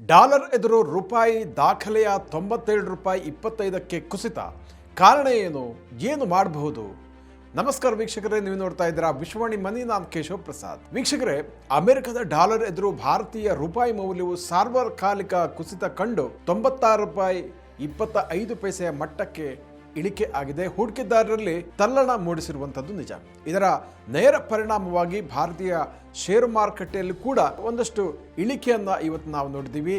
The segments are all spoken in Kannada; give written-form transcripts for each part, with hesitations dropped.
ಡಾಲರ್ ಎದುರು ರೂಪಾಯಿ ದಾಖಲೆಯ 97 ರೂಪಾಯಿ 25ಕ್ಕೆ ಕುಸಿತ. ಕಾರಣ ಏನು ಮಾಡಬಹುದು? ನಮಸ್ಕಾರ ವೀಕ್ಷಕರೇ, ನೀವು ನೋಡ್ತಾ ಇದ್ದೀರಾ ವಿಶ್ವವಾಣಿ ಮನಿ. ನಾನು ಕೇಶವ್ ಪ್ರಸಾದ್. ವೀಕ್ಷಕರೇ, ಅಮೆರಿಕದ ಡಾಲರ್ ಎದುರು ಭಾರತೀಯ ರೂಪಾಯಿ ಮೌಲ್ಯವು ಸಾರ್ವಕಾಲಿಕ ಕುಸಿತ ಕಂಡು 96 ರೂಪಾಯಿ 25 ಪೈಸೆಯ ಮಟ್ಟಕ್ಕೆ ಇಳಿಕೆ ಆಗಿದೆ. ಹೂಡಿಕೆದಾರರಲ್ಲಿ ತಲ್ಲಣ ಮೂಡಿಸಿರುವಂಥದ್ದು ನಿಜ. ಇದರ ನೇರ ಪರಿಣಾಮವಾಗಿ ಭಾರತೀಯ ಷೇರು ಮಾರುಕಟ್ಟೆಯಲ್ಲಿ ಕೂಡ ಒಂದಷ್ಟು ಇಳಿಕೆಯನ್ನ ಇವತ್ತು ನಾವು ನೋಡಿದ್ದೀವಿ.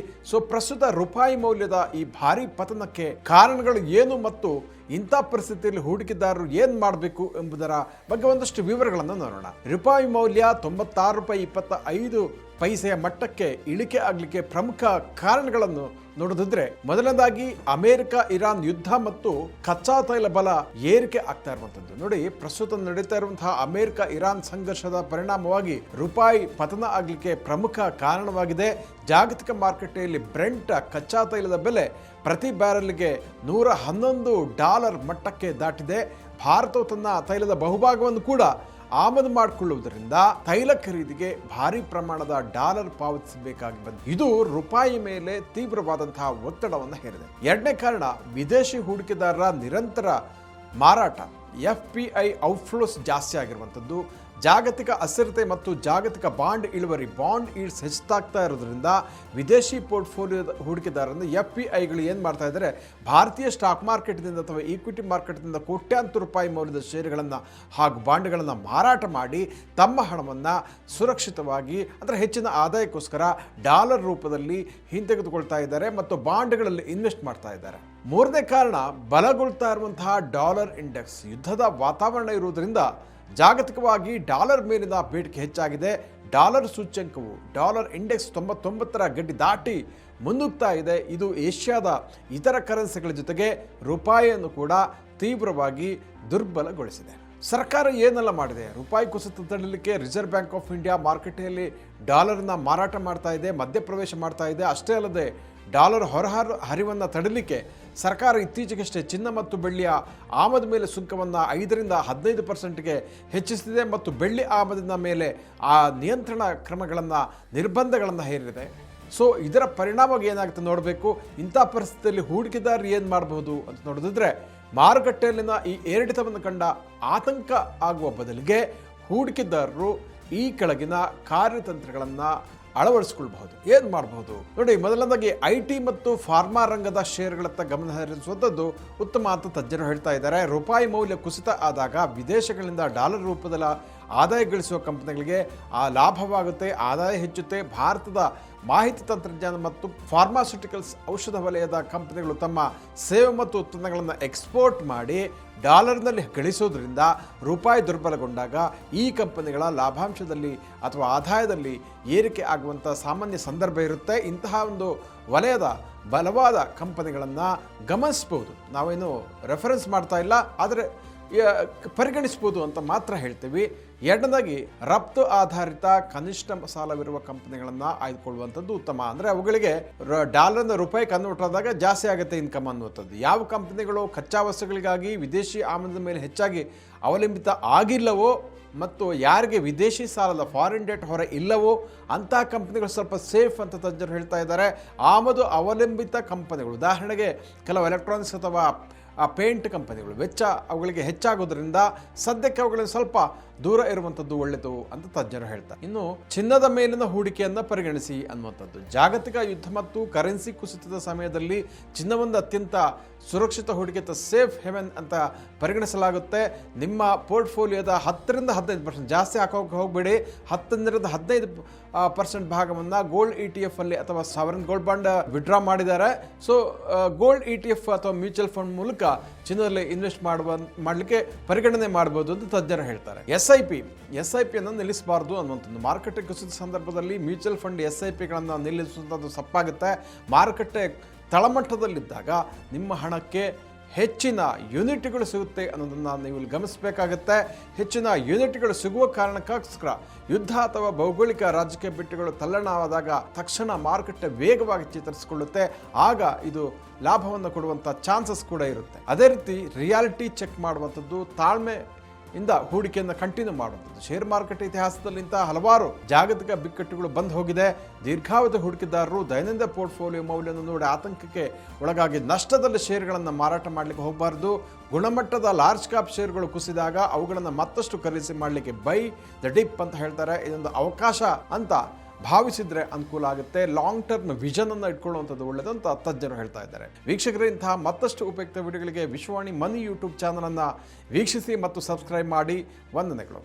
ಪ್ರಸ್ತುತ ರೂಪಾಯಿ ಮೌಲ್ಯದ ಈ ಭಾರಿ ಪತನಕ್ಕೆ ಕಾರಣಗಳು ಏನು ಮತ್ತು ಇಂಥ ಪರಿಸ್ಥಿತಿಯಲ್ಲಿ ಹೂಡಿಕೆದಾರರು ಏನು ಮಾಡಬೇಕು ಎಂಬುದರ ಬಗ್ಗೆ ಒಂದಷ್ಟು ವಿವರಗಳನ್ನು ನೋಡೋಣ. ರೂಪಾಯಿ ಮೌಲ್ಯ 96 ರೂಪಾಯಿ 25 ಪೈಸೆಯ ಮಟ್ಟಕ್ಕೆ ಇಳಿಕೆ ಆಗಲಿಕ್ಕೆ ಪ್ರಮುಖ ಕಾರಣಗಳನ್ನು ನೋಡೋದಿದ್ರೆ, ಮೊದಲನೇದಾಗಿ ಅಮೆರಿಕ ಇರಾನ್ ಯುದ್ಧ ಮತ್ತು ಕಚ್ಚಾ ತೈಲ ಬೆಲ ಏರಿಕೆ ಆಗ್ತಾ ಇರುವಂತದ್ದು. ನೋಡಿ, ಪ್ರಸ್ತುತ ನಡೀತಾ ಇರುವಂತಹ ಅಮೆರಿಕ ಇರಾನ್ ಸಂಘರ್ಷದ ಪರಿಣಾಮವಾಗಿ ರೂಪಾಯಿ ಪತನ ಆಗಲಿಕ್ಕೆ ಪ್ರಮುಖ ಕಾರಣವಾಗಿದೆ. ಜಾಗತಿಕ ಮಾರುಕಟ್ಟೆಯಲ್ಲಿ ಬ್ರೆಂಟ್ ಕಚ್ಚಾ ತೈಲದ ಬೆಲೆ ಪ್ರತಿ ಬ್ಯಾರೆಲ್ಗೆ $111 ಮಟ್ಟಕ್ಕೆ ದಾಟಿದೆ. ಭಾರತವು ತನ್ನ ತೈಲದ ಬಹುಭಾಗವನ್ನು ಕೂಡ ಆಮದು ಮಾಡಿಕೊಳ್ಳುವುದರಿಂದ ತೈಲ ಖರೀದಿಗೆ ಭಾರಿ ಪ್ರಮಾಣದ ಡಾಲರ್ ಪಾವತಿಸಬೇಕಾಗಿ ಬಂದಿದೆ. ಇದು ರೂಪಾಯಿ ಮೇಲೆ ತೀವ್ರವಾದಂತಹ ಒತ್ತಡವನ್ನು ಹೇರಿದೆ. ಎರಡನೇ ಕಾರಣ, ವಿದೇಶಿ ಹೂಡಿಕೆದಾರರ ನಿರಂತರ ಮಾರಾಟ, FPI ಔಟ್ಫ್ಲೋಸ್ ಜಾಸ್ತಿ ಆಗಿರುವಂಥದ್ದು. ಜಾಗತಿಕ ಅಸ್ಥಿರತೆ ಮತ್ತು ಜಾಗತಿಕ ಬಾಂಡ್ ಇಳುವರಿ, ಬಾಂಡ್ ಈಲ್ಡ್ಸ್ ಹೆಚ್ಚಾಗ್ತಾ ಇರೋದ್ರಿಂದ ವಿದೇಶಿ ಪೋರ್ಟ್ಫೋಲಿಯೋದ ಹೂಡಿಕೆದಾರರಿಂದ FPIಗಳು ಏನು ಮಾಡ್ತಾ ಇದ್ದಾರೆ, ಭಾರತೀಯ ಸ್ಟಾಕ್ ಮಾರ್ಕೆಟ್ನಿಂದ ಅಥವಾ ಈಕ್ವಿಟಿ ಮಾರ್ಕೆಟ್ನಿಂದ ಕೋಟ್ಯಾಂತರ ರೂಪಾಯಿ ಮೌಲ್ಯದ ಷೇರುಗಳನ್ನು ಹಾಗೂ ಬಾಂಡ್ಗಳನ್ನು ಮಾರಾಟ ಮಾಡಿ ತಮ್ಮ ಹಣವನ್ನು ಸುರಕ್ಷಿತವಾಗಿ, ಅಂದರೆ ಹೆಚ್ಚಿನ ಆದಾಯಕ್ಕೋಸ್ಕರ ಡಾಲರ್ ರೂಪದಲ್ಲಿ ಹಿಂತೆಗೆದುಕೊಳ್ತಾ ಇದ್ದಾರೆ ಮತ್ತು ಬಾಂಡ್ಗಳಲ್ಲಿ ಇನ್ವೆಸ್ಟ್ ಮಾಡ್ತಾ ಇದ್ದಾರೆ. ಮೂರನೇ ಕಾರಣ, ಬಲಗೊಳ್ತಾ ಇರುವಂತಹ ಡಾಲರ್ ಇಂಡೆಕ್ಸ್. ಯುದ್ಧದ ವಾತಾವರಣ ಇರುವುದರಿಂದ ಜಾಗತಿಕವಾಗಿ ಡಾಲರ್ ಮೇಲಿನ ಬೇಡಿಕೆ ಹೆಚ್ಚಾಗಿದೆ. ಡಾಲರ್ ಸೂಚ್ಯಂಕವು, ಡಾಲರ್ ಇಂಡೆಕ್ಸ್ 99ರ ಗಡಿ ದಾಟಿ ಮುನ್ನುಗ್ತಾ ಇದೆ. ಇದು ಏಷ್ಯಾದ ಇತರ ಕರೆನ್ಸಿಗಳ ಜೊತೆಗೆ ರೂಪಾಯಿಯನ್ನು ಕೂಡ ತೀವ್ರವಾಗಿ ದುರ್ಬಲಗೊಳಿಸಿದೆ. ಸರ್ಕಾರ ಏನೆಲ್ಲ ಮಾಡಿದೆ? ರೂಪಾಯಿ ಕುಸಿತ ತಡೆಯಲಿಕ್ಕೆ ರಿಸರ್ವ್ ಬ್ಯಾಂಕ್ ಆಫ್ ಇಂಡಿಯಾ ಮಾರುಕಟ್ಟೆಯಲ್ಲಿ ಡಾಲರ್ನ ಮಾರಾಟ ಮಾಡ್ತಾ ಇದೆ, ಮಧ್ಯಪ್ರವೇಶ ಮಾಡ್ತಾ ಇದೆ. ಅಷ್ಟೇ ಅಲ್ಲದೆ ಡಾಲರ್ ಹರಿವನ್ನು ತಡೆಯಲಿಕ್ಕೆ ಸರ್ಕಾರ ಇತ್ತೀಚೆಗಷ್ಟೇ ಚಿನ್ನ ಮತ್ತು ಬೆಳ್ಳಿಯ ಆಮದು ಮೇಲೆ ಸುಂಕವನ್ನು 5ರಿಂದ 15%ಗೆ ಹೆಚ್ಚಿಸಿದೆ ಮತ್ತು ಬೆಳ್ಳಿ ಆಮದಿನ ಮೇಲೆ ಆ ನಿಯಂತ್ರಣ ಕ್ರಮಗಳನ್ನು, ನಿರ್ಬಂಧಗಳನ್ನು ಹೇರಿದೆ. ಇದರ ಪರಿಣಾಮ ಏನಾಗುತ್ತೆ ನೋಡಬೇಕು. ಇಂಥ ಪರಿಸ್ಥಿತಿಯಲ್ಲಿ ಹೂಡಿಕೆದಾರರು ಏನು ಮಾಡಬಹುದು ಅಂತ ನೋಡೋದಿದ್ರೆ, ಮಾರುಕಟ್ಟೆಯಲ್ಲಿನ ಈ ಏರಿಳಿತವನ್ನು ಕಂಡ ಆತಂಕ ಆಗುವ ಬದಲಿಗೆ ಹೂಡಿಕೆದಾರರು ಈ ಕೆಳಗಿನ ಕಾರ್ಯತಂತ್ರಗಳನ್ನು ಅಳವಡಿಸಿಕೊಳ್ಳಬಹುದು. ಏನು ಮಾಡಬಹುದು ನೋಡಿ, ಮೊದಲನೇದಾಗಿ IT ಮತ್ತು ಫಾರ್ಮಾ ರಂಗದ ಷೇರುಗಳತ್ತ ಗಮನ ಹರಿಸುವಂಥದ್ದು ಉತ್ತಮ ಅಂತ ತಜ್ಞರು ಹೇಳ್ತಾ ಇದ್ದಾರೆ. ರೂಪಾಯಿ ಮೌಲ್ಯ ಕುಸಿತ ಆದಾಗ ವಿದೇಶಗಳಿಂದ ಡಾಲರ್ ರೂಪದಲ್ಲಿ ಆದಾಯ ಗಳಿಸುವ ಕಂಪನಿಗಳಿಗೆ ಆ ಲಾಭವಾಗುತ್ತೆ, ಆದಾಯ ಹೆಚ್ಚುತ್ತೆ. ಭಾರತದ ಮಾಹಿತಿ ತಂತ್ರಜ್ಞಾನ ಮತ್ತು ಫಾರ್ಮಾಸ್ಯೂಟಿಕಲ್ಸ್ ಔಷಧ ವಲಯದ ಕಂಪನಿಗಳು ತಮ್ಮ ಸೇವೆ ಮತ್ತು ಉತ್ಪನ್ನಗಳನ್ನು ಎಕ್ಸ್ಪೋರ್ಟ್ ಮಾಡಿ ಡಾಲರ್ನಲ್ಲಿ ಗಳಿಸೋದ್ರಿಂದ ರೂಪಾಯಿ ದುರ್ಬಲಗೊಂಡಾಗ ಈ ಕಂಪನಿಗಳ ಲಾಭಾಂಶದಲ್ಲಿ ಅಥವಾ ಆದಾಯದಲ್ಲಿ ಏರಿಕೆ ಆಗುವಂಥ ಸಾಮಾನ್ಯ ಸಂದರ್ಭ ಇರುತ್ತೆ. ಇಂತಹ ಒಂದು ವಲಯದ ಬಲವಾದ ಕಂಪನಿಗಳನ್ನು ಗಮನಿಸ್ಬೋದು. ನಾವೇನು ರೆಫರೆನ್ಸ್ ಮಾಡ್ತಾ ಇಲ್ಲ, ಆದರೆ ಪರಿಗಣಿಸ್ಬೋದು ಅಂತ ಮಾತ್ರ ಹೇಳ್ತೀವಿ. ಎರಡನೇದಾಗಿ, ರಫ್ತು ಆಧಾರಿತ ಕನಿಷ್ಠ ಸಾಲವಿರುವ ಕಂಪನಿಗಳನ್ನು ಆಯ್ದುಕೊಳ್ಳುವಂಥದ್ದು ಉತ್ತಮ. ಅಂದರೆ ಅವುಗಳಿಗೆ ಡಾಲರ್ನ ರೂಪಾಯಿ ಕನ್ವರ್ಟ್ ಆದಾಗ ಜಾಸ್ತಿ ಆಗುತ್ತೆ ಇನ್ಕಮ್ ಅನ್ನುವಂಥದ್ದು. ಯಾವ ಕಂಪನಿಗಳು ಕಚ್ಚಾ ವಸ್ತುಗಳಿಗಾಗಿ ವಿದೇಶಿ ಆಮದಿನ ಮೇಲೆ ಹೆಚ್ಚಾಗಿ ಅವಲಂಬಿತ ಆಗಿಲ್ಲವೋ ಮತ್ತು ಯಾರಿಗೆ ವಿದೇಶಿ ಸಾಲದ ಫಾರಿನ್ ಡೆಟ್ ಹೊರ ಇಲ್ಲವೋ ಅಂತಹ ಕಂಪನಿಗಳು ಸ್ವಲ್ಪ ಸೇಫ್ ಅಂತ ತಜ್ಞರು ಹೇಳ್ತಾ ಇದ್ದಾರೆ. ಆಮದು ಅವಲಂಬಿತ ಕಂಪನಿಗಳು, ಉದಾಹರಣೆಗೆ ಕೆಲವು ಎಲೆಕ್ಟ್ರಾನಿಕ್ಸ್ ಅಥವಾ ಪೇಂಟ್ ಕಂಪನಿಗಳು, ವೆಚ್ಚ ಅವುಗಳಿಗೆ ಹೆಚ್ಚಾಗೋದ್ರಿಂದ ಸದ್ಯಕ್ಕೆ ಅವುಗಳಿಗೆ ಸ್ವಲ್ಪ ದೂರ ಇರುವಂಥದ್ದು ಒಳ್ಳೆಯದು ಅಂತ ತಜ್ಞರು ಹೇಳ್ತಾರೆ. ಇನ್ನು ಚಿನ್ನದ ಮೇಲಿನ ಹೂಡಿಕೆಯನ್ನು ಪರಿಗಣಿಸಿ ಅನ್ನುವಂಥದ್ದು. ಜಾಗತಿಕ ಯುದ್ಧ ಮತ್ತು ಕರೆನ್ಸಿ ಕುಸಿತದ ಸಮಯದಲ್ಲಿ ಚಿನ್ನವೊಂದು ಅತ್ಯಂತ ಸುರಕ್ಷಿತ ಹೂಡಿಕೆ, ಸೇಫ್ ಹೆವೆನ್ ಅಂತ ಪರಿಗಣಿಸಲಾಗುತ್ತೆ. ನಿಮ್ಮ ಪೋರ್ಟ್ಫೋಲಿಯೋದ 10ರಿಂದ 15%, ಜಾಸ್ತಿ ಹಾಕೋಕೆ ಹೋಗಬೇಡಿ, 10ರಿಂದ 15% ಭಾಗವನ್ನು ಗೋಲ್ಡ್ ETF ಅಲ್ಲಿ ಅಥವಾ ಸಾವರಿನ್ ಗೋಲ್ಡ್ ಬಾಂಡ್ ವಿಡ್ರಾ ಮಾಡಿದ್ದಾರೆ. ಗೋಲ್ಡ್ ETF ಅಥವಾ ಮ್ಯೂಚುವಲ್ ಫಂಡ್ ಮೂಲಕ ಚಿನ್ನದಲ್ಲಿ ಇನ್ವೆಸ್ಟ್ ಮಾಡಲಿಕ್ಕೆ ಪರಿಗಣನೆ ಮಾಡಬಹುದು ಅಂತ ತಜ್ಞರು ಹೇಳ್ತಾರೆ. SIP ಅನ್ನು ನಿಲ್ಲಿಸಬಾರದು ಅನ್ನುವಂಥದ್ದು. ಮಾರುಕಟ್ಟೆ ಕುಸಿತ ಸಂದರ್ಭದಲ್ಲಿ ಮ್ಯೂಚುವಲ್ ಫಂಡ್ SIPಗಳನ್ನು ನಿಲ್ಲಿಸುವಂಥದ್ದು ತಪ್ಪಾಗುತ್ತೆ. ಮಾರುಕಟ್ಟೆ ತಳಮಟ್ಟದಲ್ಲಿದ್ದಾಗ ನಿಮ್ಮ ಹಣಕ್ಕೆ ಹೆಚ್ಚಿನ ಯೂನಿಟ್ಗಳು ಸಿಗುತ್ತೆ ಅನ್ನೋದನ್ನು ನೀವು ಇಲ್ಲಿ ಗಮನಿಸಬೇಕಾಗುತ್ತೆ. ಹೆಚ್ಚಿನ ಯೂನಿಟ್ಗಳು ಸಿಗುವ ಕಾರಣಕ್ಕೋಸ್ಕರ ಯುದ್ಧ ಅಥವಾ ಭೌಗೋಳಿಕ ರಾಜಕೀಯ ಬಿಟ್ಟುಗಳು ತಲ್ಲಣವಾದಾಗ ತಕ್ಷಣ ಮಾರುಕಟ್ಟೆ ವೇಗವಾಗಿ ಚೇತರಿಸಿಕೊಳ್ಳುತ್ತೆ. ಆಗ ಇದು ಲಾಭವನ್ನು ಕೊಡುವಂಥ ಚಾನ್ಸಸ್ ಕೂಡ ಇರುತ್ತೆ. ಅದೇ ರೀತಿ ರಿಯಾಲಿಟಿ ಚೆಕ್ ಮಾಡುವಂಥದ್ದು, ತಾಳ್ಮೆ ಇಂದ ಹೂಡಿಕೆಯನ್ನು ಕಂಟಿನ್ಯೂ ಮಾಡುವಂಥದ್ದು. ಶೇರ್ ಮಾರುಕಟ್ಟೆ ಇತಿಹಾಸದಲ್ಲಿ ಇಂತಹ ಹಲವಾರು ಜಾಗತಿಕ ಬಿಕ್ಕಟ್ಟುಗಳು ಬಂದು ಹೋಗಿದೆ. ದೀರ್ಘಾವಧಿ ಹೂಡಿಕೆದಾರರು ದೈನಂದಿನ ಪೋರ್ಟ್ಫೋಲಿಯೋ ಮೌಲ್ಯವನ್ನು ನೋಡಿ ಆತಂಕಕ್ಕೆ ಒಳಗಾಗಿ ನಷ್ಟದಲ್ಲಿ ಶೇರ್ಗಳನ್ನು ಮಾರಾಟ ಮಾಡಲಿಕ್ಕೆ ಹೋಗಬಾರ್ದು. ಗುಣಮಟ್ಟದ ಲಾರ್ಜ್ ಕ್ಯಾಪ್ ಶೇರ್ಗಳು ಕುಸಿದಾಗ ಅವುಗಳನ್ನು ಮತ್ತಷ್ಟು ಖರೀದಿ ಮಾಡಲಿಕ್ಕೆ ಬೈ ದ ಡಿಪ್ ಅಂತ ಹೇಳ್ತಾರೆ. ಇದೊಂದು ಅವಕಾಶ ಅಂತ ಭಾವಿಸಿದ್ರೆ ಅನುಕೂಲ ಆಗುತ್ತೆ. ಲಾಂಗ್ ಟರ್ಮ್ ವಿಷನ್ ಅನ್ನು ಇಟ್ಕೊಳ್ಳುವಂಥದ್ದು ಒಳ್ಳೆಯದು ಅಂತ ತಜ್ಞರು ಹೇಳ್ತಾ ಇದ್ದಾರೆ. ವೀಕ್ಷಕರೇ, ಇಂತಹ ಮತ್ತಷ್ಟು ಉಪಯುಕ್ತ ವಿಡಿಯೋಗಳಿಗೆ ವಿಶ್ವವಾಣಿ ಮನಿ ಯೂಟ್ಯೂಬ್ ಚಾನಲ್ ಅನ್ನು ವೀಕ್ಷಿಸಿ ಮತ್ತು ಸಬ್ಸ್ಕ್ರೈಬ್ ಮಾಡಿ. ವಂದನೆಗಳು.